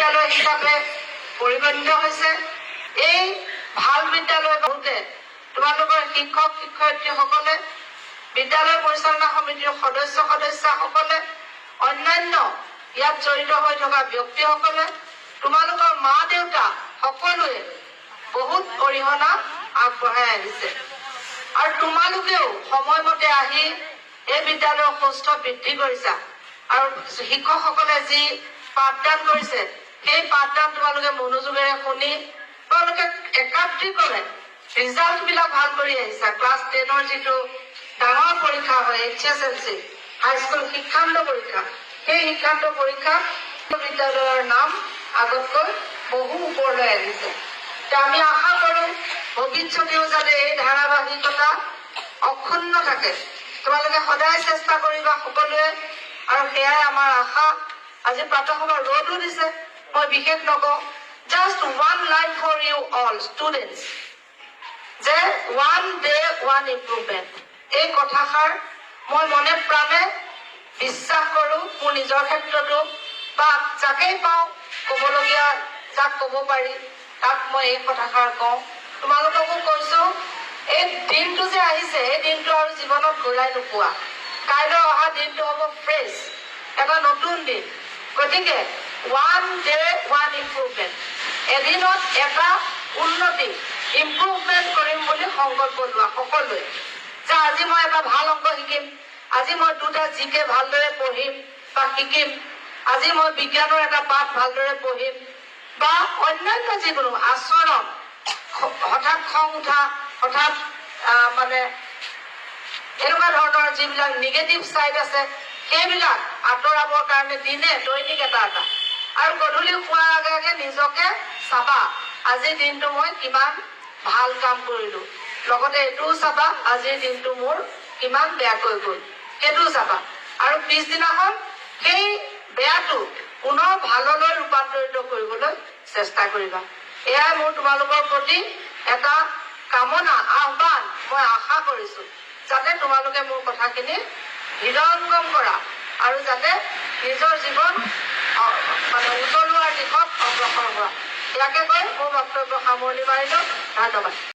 বিদ্যালয় হিচাপে পৰিগণিত হৈছে। এই ভাল বিদ্যালয় বহুতে তোমালোকৰ শিক্ষক শিক্ষয়িত্ৰীসকলে, বিদ্যালয় পৰিচালনা সমিতিৰ সদস্যসকলে, অন্যান্য ইয়াত জড়িত হৈ থকা ব্যক্তিসকলে, তোমালোকৰ মা দেউতা সকলোৱে বহুত অৰিহণা আগবঢ়াই আহিছে। আৰু তোমালোকেও সময়মতে আহি এই বিদ্যালয়ৰ সুস্থ বৃদ্ধি কৰিছা। আৰু শিক্ষকসকলে যি পাঠদান কৰিছে সেই পাঠদান তোমালোকে মনোযোগেৰে শুনি তোমালোকে একাত্ৰিকভাৱে ৰিজাল্ট বিলাক ভাল কৰি আহিছা। ক্লাছ 10ৰ যিটো ডাঙৰ পৰীক্ষা হয় HSLC হাইস্কুল শিক্ষান্ত পৰীক্ষা, সেই শিক্ষান্ত পৰীক্ষা বিদ্যালয়ৰ নাম আগতকৈ বহু ওপৰলৈ আহিছে। আমি আশা কৰো ভৱিষ্যতেও যাতে এই ধাৰাবাহিকতা অক্ষুণ্ণ থাকে। তোমালোকে সদায় চেষ্টা কৰিবা সকলোৱে, আৰু সেয়াই আমাৰ আশা। আজি প্ৰাতঃসভা ৰ'দো দিছে, মই বিশেষ নকওঁ। Just one line for you all students, যে ওৱান ডে ওৱান ইম্প্ৰুভমেণ্ট, এই কথাষাৰ মই মনে প্ৰাণে বিশ্বাস কৰো। মোৰ নিজৰ ক্ষেত্ৰতো বা যাকেই পাওঁ ক'বলগীয়া, যাক ক'ব পাৰি তাক মই এই কথাষাৰ কওঁ। তোমালোককো কৈছো, এই দিনটো যে আহিছে এই দিনটো আৰু জীৱনত ঘূৰাই নোপোৱা। কাইলৈ অহা দিনটো হ'ব ফ্ৰেছ, এটা নতুন দিন। গতিকে ওৱান ডে ওৱান ইম্প্ৰুভমেণ্ট, এদিনত এটা উন্নতি ইম্প্ৰুভমেণ্ট কৰিম বুলি সংকল্প লোৱা সকলোৱে। যে আজি মই এটা ভাল অংক শিকিম, আজি মই দুটা জিকে ভালদৰে পঢ়িম বা শিকিম, আজি মই বিজ্ঞানৰ এটা পাঠ ভালদৰে পঢ়িম, বা অন্যান্য যিকোনো আচৰণ, হঠাৎ খং উঠা, হঠাৎ মানে এনেকুৱা ধৰণৰ যিবিলাক নিগেটিভ চাইড আছে সেইবিলাক আঁতৰাবৰ কাৰণে দিনে দৈনিক এটা আৰু গধূলি শোৱাৰ আগে আগে নিজকে চাবা, আজিৰ দিনটো মই কিমান ভাল কাম কৰিলো। লগতে এইটোও চাবা আজিৰ দিনটো মোৰ কিমান বেয়াকৈ গ'ল, সেইটোও চাবা। আৰু পিছদিনাখন সেই বেয়াটো পুনৰ ভাললৈ ৰূপান্তৰিত কৰিবলৈ চেষ্টা কৰিবা। এয়াই মোৰ তোমালোকৰ প্ৰতি এটা কামনা, আহ্বান। মই আশা কৰিছো যাতে তোমালোকে মোৰ কথাখিনি হৃদয়ংগম কৰা আৰু যাতে নিজৰ জীৱন মানে উজ্বলোৱাৰ দিশত অগ্ৰসৰ হোৱা। ইয়াকে কৈ মোৰ বক্তব্য সামৰণি মাৰিলো। ধন্যবাদ।